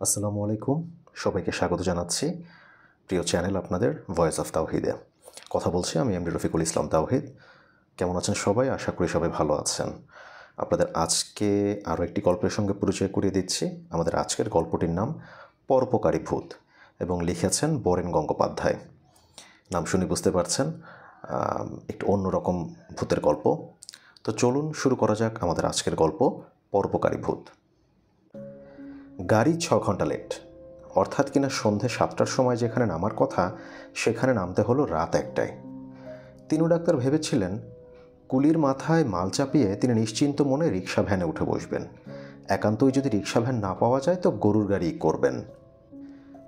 আসসালামু আলাইকুম, সবাইকে স্বাগত জানাচ্ছি প্রিয় চ্যানেল আপনাদের ভয়েস অফ তাওহিদে। কথা বলছি আমি এমডি রফিকুল ইসলাম তাওহিদ। কেমন আছেন সবাই? আশা করি সবাই ভালো আছেন। আপনাদের আজকে আরও একটি গল্পের সঙ্গে পরিচয় করিয়ে দিচ্ছি। আমাদের আজকের গল্পটির নাম পরোপকারী ভূত এবং লিখেছেন বরেন গঙ্গোপাধ্যায়। নাম শুনে বুঝতে পারছেন একটু অন্যরকম ভূতের গল্প। তো চলুন শুরু করা যাক আমাদের আজকের গল্প পরোপকারী ভূত। গাড়ি 6 ঘন্টা লেট, অর্থাৎ কিনা সন্ধে 7টার সময় যেখানে নামার কথা সেখানে নামতে হলো রাত 1টায়। তিনু ডাক্তার ভেবেছিলেন কুলির মাথায় মাল চাপিয়ে তিনি নিশ্চিন্ত মনে রিক্সা ভ্যানে উঠে বসবেন। একান্তই যদি রিক্সা ভ্যান না পাওয়া যায় তো গরুর গাড়ি করবেন।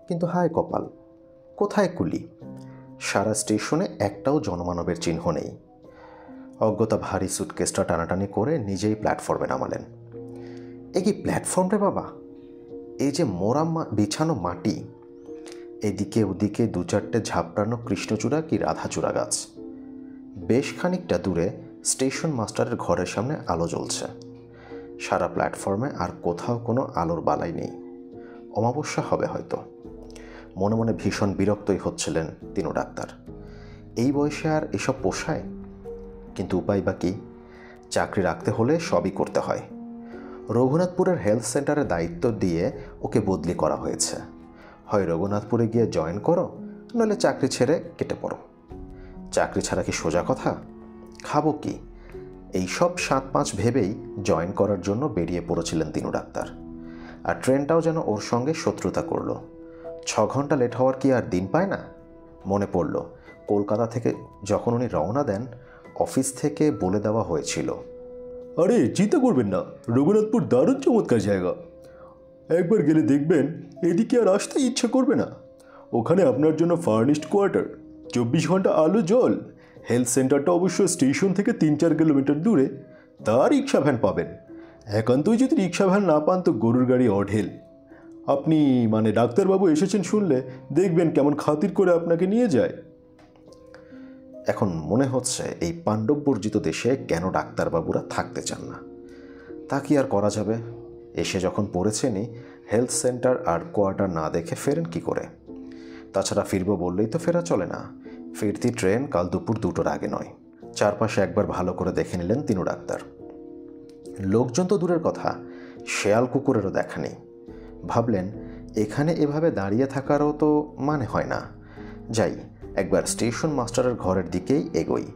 কিন্তু হায় কপাল, কোথায় কুলি? সারা স্টেশনে একটাও জনমানবের চিহ্ন নেই। অজ্ঞতা ভারী সুটকেসটা টানাটানি করে নিজেই প্ল্যাটফর্মে নামালেন। এ কি প্ল্যাটফর্ম রে বাবা! এই যে মোরা বিছানো মাটি, এদিকে ওদিকে 2-4টে ঝাপড়ানো কৃষ্ণচূড়া কি রাধাচূড়া গাছ। বেশ খানিকটা দূরে স্টেশন মাস্টারের ঘরের সামনে আলো জ্বলছে। সারা প্ল্যাটফর্মে আর কোথাও কোনো আলোর বালাই নেই। অমাবস্যা হবে হয়তো। মনে মনে ভীষণ বিরক্তই হচ্ছিলেন তিনু ডাক্তার। এই বয়সে আর এসব পোষায়? কিন্তু উপায় বা কী? চাকরি রাখতে হলে সবই করতে হয়। রঘুনাথপুরের হেলথ সেন্টারে দায়িত্ব দিয়ে ওকে বদলি করা হয়েছে। হয় রঘুনাথপুরে গিয়ে জয়েন করো, নইলে চাকরি ছেড়ে কেটে পড়ো। চাকরি ছাড়া কি সোজা কথা? খাবো কি? এইসব 7-5 ভেবেই জয়েন করার জন্য বেরিয়ে পড়েছিলেন তিনু ডাক্তার। আর ট্রেনটাও যেন ওর সঙ্গে শত্রুতা করলো। 6 ঘন্টা লেট হওয়ার কি আর দিন পায় না? মনে পড়ল কলকাতা থেকে যখন উনি রওনা দেন, অফিস থেকে বলে দেওয়া হয়েছিল, আরে চিন্তা করবেন না, রঘুনাথপুর দারুণ চমৎকার জায়গা। একবার গেলে দেখবেন এদিকে আর আসতে ইচ্ছে করবে না। ওখানে আপনার জন্য ফার্নিশড কোয়ার্টার, 24 ঘন্টা আলো জল। হেলথ সেন্টারটা অবশ্য স্টেশন থেকে 3-4 কিলোমিটার দূরে। তার রিক্সা ভ্যান পাবেন। একান্তই যদি রিক্সা ভ্যান না পান তো গরুর গাড়ি অঢেল। আপনি ডাক্তারবাবু এসেছেন শুনলে দেখবেন কেমন খাতির করে আপনাকে নিয়ে যায়। এখন মনে হচ্ছে এই পাণ্ডববর্জিত দেশে কেন ডাক্তারবাবুরা থাকতে চান না। তা কি আর করা যাবে? এসে যখন পড়েছেনই, হেলথ সেন্টার আর কোয়ার্টার না দেখে ফেরেন কি করে? তাছাড়া ফিরবো বললেই তো ফেরা চলে না। ফিরতি ট্রেন কাল দুপুর 2টোর আগে নয়। চারপাশে একবার ভালো করে দেখে নিলেন তিনু ডাক্তার। লোকজন তো দূরের কথা, শেয়াল কুকুরেরও দেখা নেই। ভাবলেন এখানে এভাবে দাঁড়িয়ে থাকারও তো মানে হয় না। যাই, একবার স্টেশন মাস্টারের ঘরের দিকেই এগোই।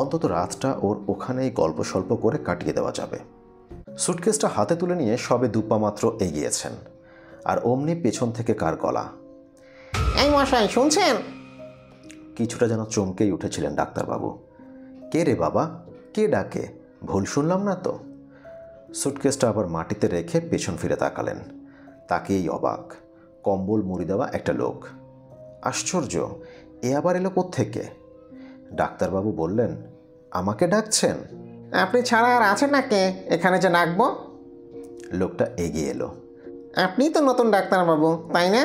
অন্তত রাতটা ওর ওখানেই গল্প স্বল্প করে কাটিয়ে দেওয়া যাবে। সুটকেসটা হাতে তুলে নিয়ে সবে 2 পা মাত্র এগিয়েছেন, আর অমনি পেছন থেকে কার গলা, এই মশাই শুনছেন? কিছুটা যেন চমকেই উঠেছিলেন ডাক্তারবাবু। কে রে বাবা, কে ডাকে? ভুল শুনলাম না তো? সুটকেসটা আবার মাটিতে রেখে পেছন ফিরে তাকালেন। তাকেই অবাক, কম্বল মুড়ি দেওয়া একটা লোক। আশ্চর্য, এ আবার এলো কোত্থেকে? ডাক্তারবাবু বললেন, আমাকে ডাকছেন? আপনি ছাড়া আর আছেন না কে এখানে যে ডাকবো? লোকটা এগিয়ে এলো। আপনি তো নতুন ডাক্তারবাবু, তাই না?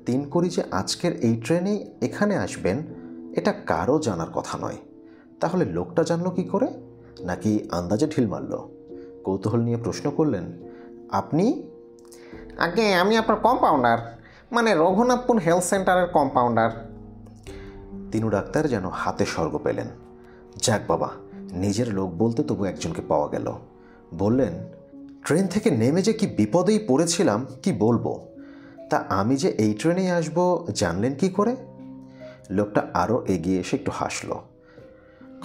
3 করি যে আজকের এই ট্রেনেই এখানে আসবেন এটা কারও জানার কথা নয়। তাহলে লোকটা জানলো কি করে? নাকি আন্দাজে ঢিল মারল? কৌতূহল নিয়ে প্রশ্ন করলেন, আপনি? আগে আমি আপনার কম্পাউন্ডার, রঘুনাথপুর হেলথ সেন্টারের কম্পাউন্ডার। তিনু ডাক্তার যেন হাতে স্বর্গ পেলেন। যাক বাবা, নিজের লোক বলতে তবু একজনকে পাওয়া গেল। বললেন, ট্রেন থেকে নেমে যে কি বিপদেই পড়েছিলাম কি বলবো। তা আমি যে এই ট্রেনেই আসবো জানলেন কি করে? লোকটা আরও এগিয়ে এসে একটু হাসল।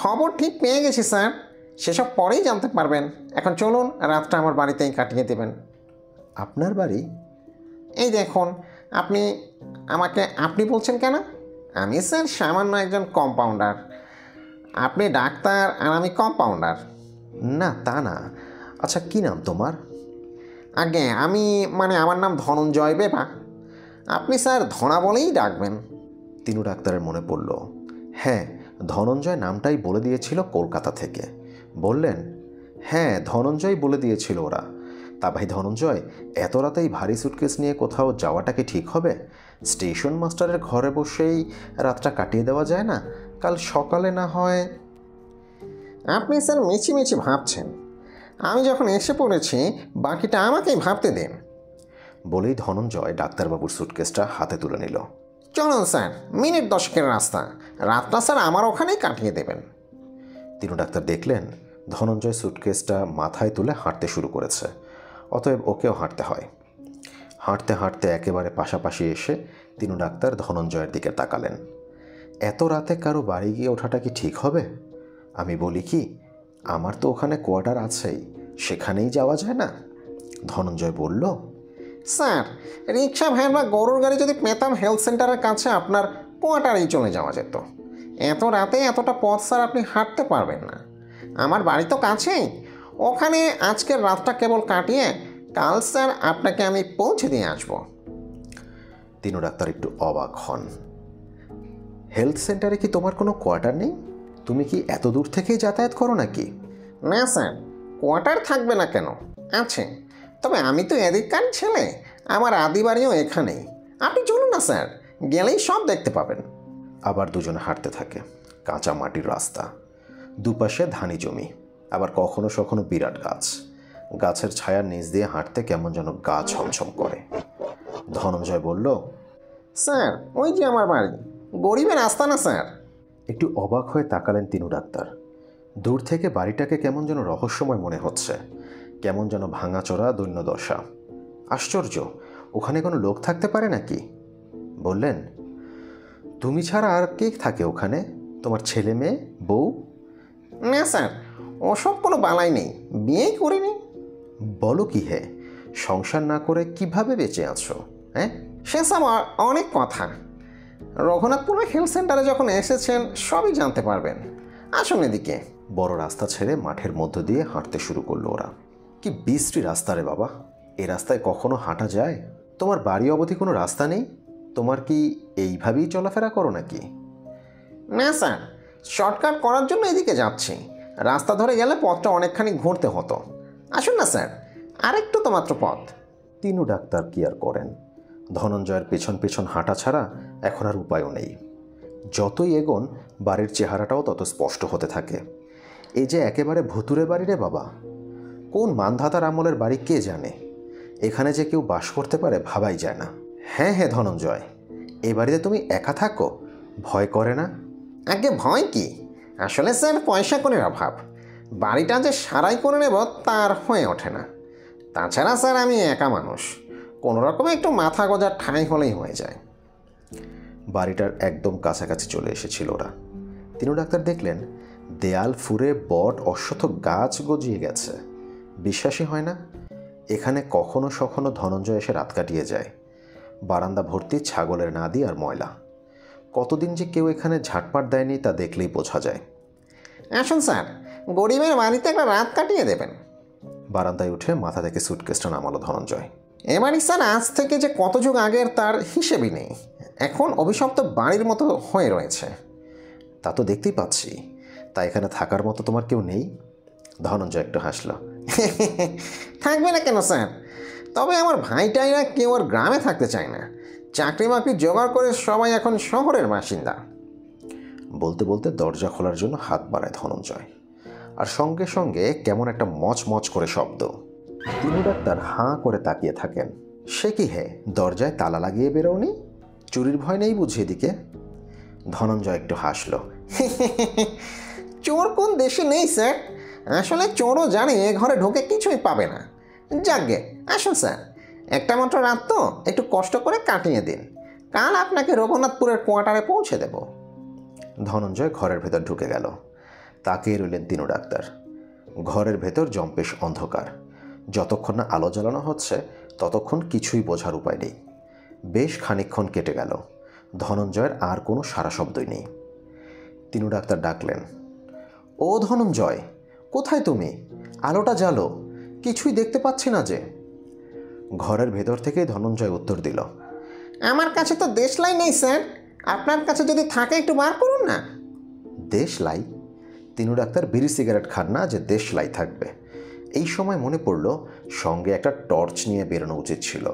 খবর ঠিক পেয়ে গেছি স্যার, সেসব পরেই জানতে পারবেন। এখন চলুন, রাতটা আমার বাড়িতেই কাটিয়ে দেবেন। আপনার বাড়ি? এই দেখুন, আপনি আমাকে আপনি বলছেন কেন? আমি স্যার সামান্য একজন কম্পাউন্ডার। আপনি ডাক্তার আর আমি কম্পাউন্ডার। না তা না। আচ্ছা, কি নাম তোমার? আগে আমি আমার নাম ধনঞ্জয় বেবা। আপনি স্যার ধনা বলেই ডাকবেন। তিনু ডাক্তারের মনে পড়ল, হ্যাঁ, ধনঞ্জয় নামটাই বলে দিয়েছিল কলকাতা থেকে। বললেন, হ্যাঁ, ধনঞ্জয় বলে দিয়েছিল ওরা। তা ভাই ধনঞ্জয়, এত রাতেই ভারী সুটকেস নিয়ে কোথাও যাওয়াটা কি ঠিক হবে? স্টেশন মাস্টারের ঘরে বসেই রাতটা কাটিয়ে দেওয়া যায় না? কাল সকালে না হয়? আপনি স্যার মিছিমিছি ভাবছেন। আমি যখন এসে পড়েছি, বাকিটা আমাকেই ভাবতে দিন। বলেই ধনঞ্জয় ডাক্তারবাবুর সুটকেসটা হাতে তুলে নিল। চলুন স্যার, মিনিট 10 রাস্তা, রাতটা স্যার আমার ওখানেই কাটিয়ে দেবেন। তিনু ডাক্তার দেখলেন ধনঞ্জয় সুটকেসটা মাথায় তুলে হাঁটতে শুরু করেছে, অতএব ওকেও হাঁটতে হয়। হাঁটতে হাঁটতে একেবারে পাশাপাশি এসে তিনু ডাক্তার ধনঞ্জয়ের দিকে তাকালেন। এত রাতে কারো বাড়ি গিয়ে ওঠাটা কি ঠিক হবে? আমি বলি কি, আমার তো ওখানে কোয়ার্টার আছেই, সেখানেই যাওয়া যায় না? ধনঞ্জয় বলল, স্যার, রিক্সা ভ্যান বা গরুর গাড়ি যদি পেতাম হেলথ সেন্টারের কাছে আপনার কোয়ার্টারেই চলে যাওয়া যেত। এত রাতে এতটা পথ স্যার আপনি হাঁটতে পারবেন না। আমার বাড়ি তো কাছেই, ওখানে আজকের রাতটা কেবল কাটিয়ে কাল স্যার আপনাকে আমি পৌঁছে দিয়ে আসবো। তিনু ডাক্তার একটু অবাক হন। হেলথ সেন্টারে কি তোমার কোনো কোয়ার্টার নেই? তুমি কি এত দূর থেকেই যাতায়াত করো নাকি? না স্যার, কোয়ার্টার থাকবে না কেন, আছে। তবে আমি তো এদিককার ছেলে, আমার আদি বাড়িও এখানেই। আপনি চলুন না স্যার, গেলেই সব দেখতে পাবেন। আবার দুজনে হাঁটতে থাকে। কাঁচা মাটির রাস্তা, দুপাশে ধানি জমি, আবার কখনো সখনো বিরাট গাছ। গাছের ছায়ার নিচ দিয়ে হাঁটতে কেমন যেন গা ছমছম করে। ধনঞ্জয় বলল, স্যার ওই যে আমার বাড়ি, গরিবের রাস্তা না স্যার। একটু অবাক হয়ে তাকালেন তিনু ডাক্তার। দূর থেকে বাড়িটাকে কেমন যেন রহস্যময় মনে হচ্ছে, কেমন যেন ভাঙাচোরা দৈন্যদশা। আশ্চর্য, ওখানে কোনো লোক থাকতে পারে নাকি? বললেন, তুমি ছাড়া আর কে থাকে ওখানে? তোমার ছেলে মেয়ে, বউ? না স্যার, ওসব কোনো বালাই নেই, বিয়েই করিনি। বলো কি হে, সংসার না করে কিভাবে বেঁচে আছো? হ্যাঁ, সেসব অনেক কথা। রঘুনাথপুরের হেলথ সেন্টারে যখন এসেছেন সবই জানতে পারবেন। আসুন এদিকে। বড় রাস্তা ছেড়ে মাঠের মধ্য দিয়ে হাঁটতে শুরু করলো ওরা। কি বিশ্রী রাস্তা রে বাবা, এ রাস্তায় কখনো হাঁটা যায়? তোমার বাড়ি অবধি কোনো রাস্তা নেই? তোমার কি এইভাবেই চলাফেরা করো নাকি? না স্যার, শর্টকাট করার জন্য এদিকে যাচ্ছি। রাস্তা ধরে গেলে পথটা অনেকখানি ঘুরতে হতো। আসুন না স্যার, আরেকটু তো মাত্র পথ। তিনু ডাক্তার কি আর করেন, ধনঞ্জয়ের পেছন পেছন হাঁটা ছাড়া এখন আর উপায়ও নেই। যতই এগোন বাড়ির চেহারাটাও তত স্পষ্ট হতে থাকে। এই যে একেবারে ভুতুরে বাড়ি রে বাবা, কোন মানধাতার আমলের বাড়ি কে জানে। এখানে যে কেউ বাস করতে পারে ভাবাই যায় না। হ্যাঁ হ্যাঁ ধনঞ্জয়, এ বাড়িতে তুমি একা থাকো, ভয় করে না? আগে ভয় কি, আসলে স্যার পয়সা করির অভাব। বাড়িটা যে সারাই করে নেব তার হয়ে ওঠে না। তাছাড়া স্যার আমি একা মানুষ, কোনো রকমে একটু মাথা গোজার ঠাঁই হলেই হয়ে যায়। বাড়িটার একদম কাছাকাছি চলে এসেছিল ওরা। তিনু ডাক্তার দেখলেন দেয়াল ফুঁড়ে বট অশ্বত্থ গাছ গজিয়ে গেছে। বিশ্বাসই হয় না, এখানে কখনো সখনো ধনঞ্জয় এসে রাত কাটিয়ে যায়। বারান্দা ভর্তি ছাগলের নাদি আর ময়লা। কতদিন যে কেউ এখানে ঝাটপাট দেয়নি তা দেখলেই বোঝা যায়। আসুন স্যার, গরিবের বাড়িতে একটা রাত কাটিয়ে দেবেন। বারান্দায় উঠে মাথা থেকে সুটকেসটা নামালো ধনঞ্জয়। এবারই স্যার আজ থেকে যে কত যুগ আগের তার হিসেবই নেই, এখন অভিশপ্ত বাড়ির মতো হয়ে রয়েছে। তা তো দেখতেই পাচ্ছি, তা এখানে থাকার মতো তোমার কেউ নেই? ধনঞ্জয় একটু হাসল। থাকবে না কেন স্যার, তবে আমার ভাইটাইরা কেউ আর গ্রামে থাকতে চায় না। চাকরি বাকরি জোগাড় করে সবাই এখন শহরের বাসিন্দা। বলতে বলতে দরজা খোলার জন্য হাত বাড়ায় ধনঞ্জয়, আর সঙ্গে সঙ্গে কেমন একটা মচ করে শব্দ। তিনু ডাক্তার হাঁ করে তাকিয়ে থাকেন। সে কি হে, দরজায় তালা লাগিয়ে বেরোনি? চুরির ভয় নেই বুঝি এদিকে? ধনঞ্জয় একটু হাসল। চোর কোন দেশে নেই স্যার, আসলে চোরও জানে এ ঘরে ঢুকে কিছুই পাবে না। যাকগে, আসুন স্যার, একটা মাত্র রাত তো একটু কষ্ট করে কাটিয়ে দিন, কাল আপনাকে রঘুনাথপুরের কোয়ার্টারে পৌঁছে দেব। ধনঞ্জয় ঘরের ভেতর ঢুকে গেল। তাকিয়ে রইলেন তিনু ডাক্তার। ঘরের ভেতর জম্পেশ অন্ধকার। যতক্ষণ না আলো জ্বালানো হচ্ছে ততক্ষণ কিছুই বোঝার উপায় নেই। বেশ খানিকক্ষণ কেটে গেল, ধনঞ্জয়ের আর কোনো সারা শব্দই নেই। তিনু ডাক্তার ডাকলেন, ও ধনঞ্জয়, কোথায় তুমি? আলোটা জ্বালো, কিছুই দেখতে পাচ্ছি না যে। ঘরের ভেতর থেকেই ধনঞ্জয় উত্তর দিল, আমার কাছে তো দেশলাই নেই স্যার, আপনার কাছে যদি থাকে একটু বার করুন না। দেশলাই? তিনু ডাক্তার বিড়ি সিগারেট খান না যে দেশলাই থাকবে। এই সময় মনে পড়ল সঙ্গে একটা টর্চ নিয়ে বেরোনো উচিত ছিল।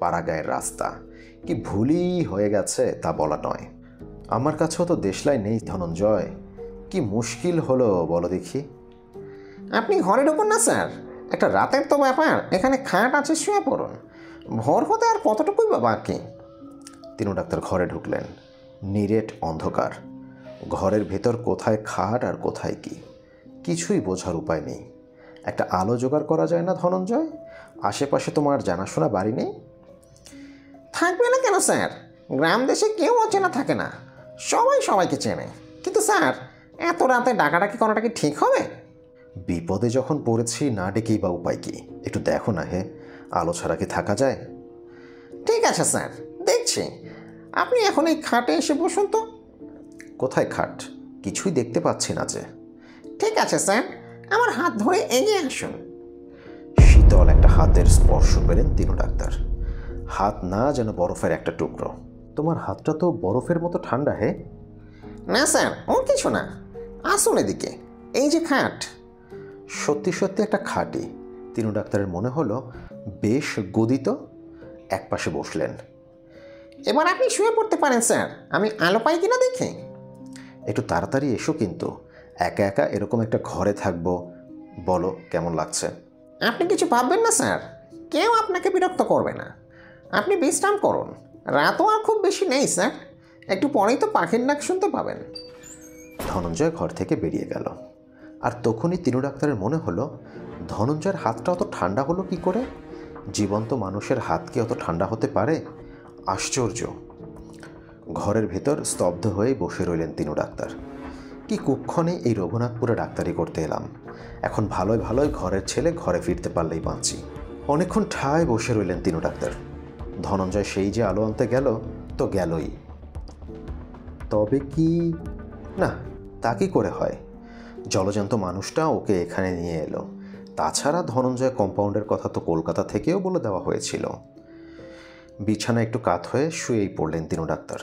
পাড়াগাঁয়ের রাস্তা, কি ভুলই হয়ে গেছে তা বলা নয়। আমার কাছেও তো দেশলাই নেই ধনঞ্জয়, কি মুশকিল হলো বলো দেখি। আপনি ঘরে ঢুকুন না স্যার, একটা রাতের তো ব্যাপার, এখানে খাট আছে, শুয়ে পড়ুন। ভোর হতে আর কতটুকুই বা বাকি। তিনু ডাক্তার ঘরে ঢুকলেন। নিরেট অন্ধকার। ঘরের ভেতর কোথায় খাট আর কোথায় কি কিছুই বোঝার উপায় নেই। একটা আলো জোগাড় করা যায় না ধনঞ্জয়? আশেপাশে তোমার জানাশোনা বাড়ি নেই? থাকবে না কেন স্যার? গ্রাম দেশে কেউ অচেনা থাকে না, সবাই সবাইকে চেনে। কিন্তু স্যার, এত রাতে ডাকাডাকি করাটা কি ঠিক হবে? বিপদে যখন পড়েছি না ডেকেই বা উপায় কি? একটু দেখো না হে, আলো ছাড়া কি থাকা যায়? ঠিক আছে স্যার, দেখছি। আপনি এখন এই খাটে এসে বসুন তো। কোথায় খাট? কিছুই দেখতে পাচ্ছি না যে। ঠিক আছে স্যার, আমার হাত ধরে এগিয়ে আসুন। শীতল একটা হাতের স্পর্শ পেলেন তিনু ডাক্তার। হাত না যেন বরফের একটা টুকরো। তোমার হাতটা তো বরফের মতো ঠান্ডা হে। না স্যার, ও কিছু না। আসুন এদিকে, এই যে খাট। সত্যি সত্যি একটা খাটই। তিনু ডাক্তারের মনে হলো বেশ গদিত। একপাশে বসলেন। এবার আপনি শুয়ে পড়তে পারেন স্যার, আমি আলো পাই কিনা দেখি। একটু তাড়াতাড়ি এসো কিন্তু। একা একা এরকম একটা ঘরে থাকবো, বলো কেমন লাগছে? আপনি কিছু ভাববেন না স্যার, কেউ আপনাকে বিরক্ত করবে না। আপনি বিশ্রাম করুন, রাতও আর খুব বেশি নেই স্যার। একটু পরেই তো পাখির ডাক শুনতে পাবেন। ধনঞ্জয় ঘর থেকে বেরিয়ে গেল। আর তখনই তিনু ডাক্তারের মনে হলো ধনঞ্জয়ের হাতটা অত ঠান্ডা হলো কি করে? জীবন্ত মানুষের হাত কি অত ঠান্ডা হতে পারে? আশ্চর্য। ঘরের ভেতর স্তব্ধ হয়ে বসে রইলেন তিনু ডাক্তার। কি কুক্ষণে এই রঘুনাথপুরে ডাক্তারি করতে এলাম। এখন ভালোই ভালোই ঘরের ছেলে ঘরে ফিরতে পারলেই বাঁচি। অনেকক্ষণ ঠায় বসে রইলেন তিনু ডাক্তার। ধনঞ্জয় সেই যে আলো আনতে গেল তো গেলই। তবে কি না, তা কি করে হয়? জলজান্ত মানুষটা ওকে এখানে নিয়ে এলো। তাছাড়া ধনঞ্জয় কম্পাউন্ডের কথা তো কলকাতা থেকেও বলে দেওয়া হয়েছিল। বিছানা একটু কাত হয়ে শুয়েই পড়লেন তিনু ডাক্তার।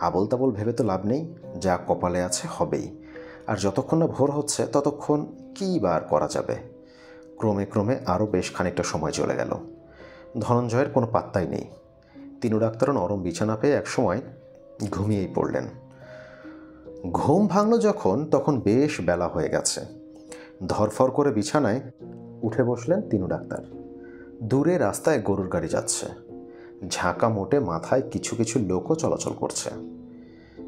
আবল তাবল ভেবে তো লাভ নেই, যা কপালে আছে হবেই। আর যতক্ষণ না ভোর হচ্ছে ততক্ষণ কী বার করা যাবে? ক্রমে ক্রমে আরও বেশ খানিকটা সময় চলে গেল। ধনঞ্জয়ের কোনো পাত্তাই নেই। তিনু ডাক্তারও নরম বিছানা পেয়ে একসময় ঘুমিয়েই পড়লেন। ঘুম ভাঙল যখন, তখন বেশ বেলা হয়ে গেছে। ধরফর করে বিছানায় উঠে বসলেন তিনু ডাক্তার। দূরে রাস্তায় গরুর গাড়ি যাচ্ছে। ঝাঁকা মোটে মাথায় কিছু কিছু লোকও চলাচল করছে।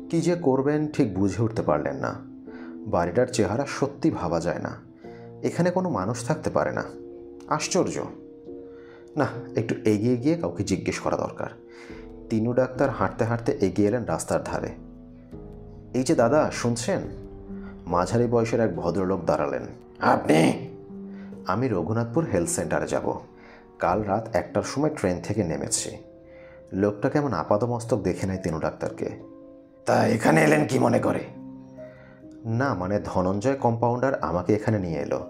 কি যে করবেন ঠিক বুঝে উঠতে পারলেন না। বাড়িটার চেহারা সত্যি ভাবা যায় না। এখানে কোনো মানুষ থাকতে পারে না। আশ্চর্য। না, একটু এগিয়ে গিয়ে কাউকে জিজ্ঞেস করা দরকার। তিনু ডাক্তার হাঁটতে হাঁটতে এগিয়ে এলেন রাস্তার ধারে। এই যে দাদা, শুনছেন? মাঝারি বয়সের এক ভদ্রলোক দাঁড়ালেন। আপনি? আমি রঘুনাথপুর হেলথ সেন্টারে যাব। কাল রাত 1টার সময় ট্রেন থেকে নেমেছি। লোকটা কেমন আপাদমস্তক দেখে নেয় তিনু ডাক্তারকে। তা এখানে এলেন কি মনে করে? না মানে ধনঞ্জয় কম্পাউন্ডার আমাকে এখানে নিয়ে এলো।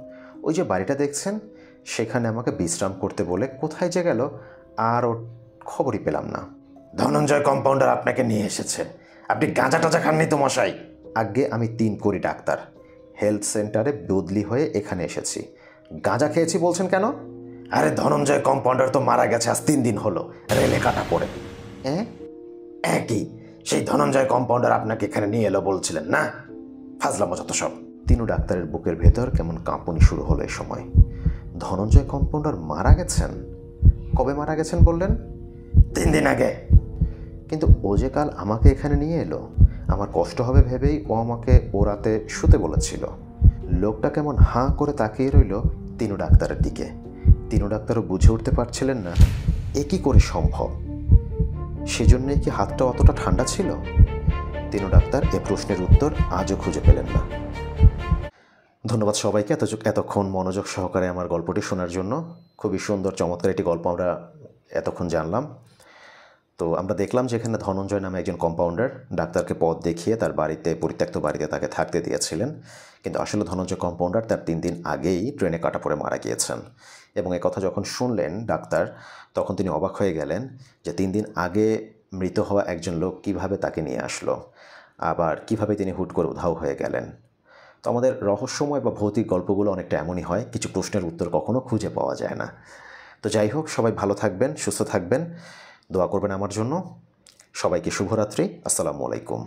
ওই যে বাড়িটা দেখছেন, সেখানে আমাকে বিশ্রাম করতে বলে কোথায় যে গেল আর ওর খবরই পেলাম না। ধনঞ্জয় কম্পাউন্ডার আপনাকে নিয়ে এসেছে? আপনি গাঁজা টাজা খাননি তো মশাই? আগে আমি 3 কোটি ডাক্তার, হেলথ সেন্টারে বদলি হয়ে এখানে এসেছি। গাঁজা খেয়েছি বলছেন কেন? আরে ধনঞ্জয় কম্পাউন্ডার তো মারা গেছে আজ 3 দিন হলো, রেলে কাটা পড়ে। একই সেই ধনঞ্জয় কম্পাউন্ডার আপনাকে এখানে নিয়ে এলো বলছিলেন না? ফাজলামো যত সব। তিনু ডাক্তারের বুকের ভেতর কেমন কাঁপুনি শুরু হলো এই সময়। ধনঞ্জয় কম্পাউন্ডার মারা গেছেন? কবে মারা গেছেন বললেন? 3 দিন আগে। কিন্তু ও যে কাল আমাকে এখানে নিয়ে এলো, আমার কষ্ট হবে ভেবেই ও আমাকে ও রাতে শুতে বলেছিল। লোকটা কেমন হাঁ করে তাকিয়ে রইল তিনু ডাক্তারের দিকে। তিনু ডাক্তারও বুঝে উঠতে পারছিলেন না এ কী করে সম্ভব। সেজন্যই কি হাতটা অতটা ঠান্ডা ছিল? তিনু ডাক্তার এ প্রশ্নের উত্তর আজও খুঁজে পেলেন না। ধন্যবাদ সবাইকে এতক্ষণ মনোযোগ সহকারে আমার গল্পটি শোনার জন্য। খুবই সুন্দর চমৎকার একটি গল্প আমরা এতক্ষণ জানলাম। তো আমরা দেখলাম যে এখানে ধনঞ্জয় নামে একজন কম্পাউন্ডার ডাক্তারকে পথ দেখিয়ে তার বাড়িতে, পরিত্যক্ত বাড়িতে তাকে থাকতে দিয়েছিলেন। কিন্তু আসলে ধনঞ্জয় কম্পাউন্ডার তার 3 দিন আগেই ট্রেনে কাটা পড়ে মারা গিয়েছেন। এবং কথা যখন শুনলেন ডাক্তার, তখন তিনি অবাক হয়ে গেলেন যে 3 দিন আগে মৃত হওয়া একজন লোক কিভাবে তাকে নিয়ে আসলো, আবার কিভাবে তিনি হুট করে উধাও হয়ে গেলেন। তো আমাদের রহস্যময় বা ভৌতিক গল্পগুলো অনেকটা এমনই হয়, কিছু প্রশ্নের উত্তর কখনো খুঁজে পাওয়া যায় না। তো যাই হোক, সবাই ভালো থাকবেন, সুস্থ থাকবেন, দোয়া করবেন আমার জন্য। সবাইকে শুভরাত্রি। আসসালামু আলাইকুম।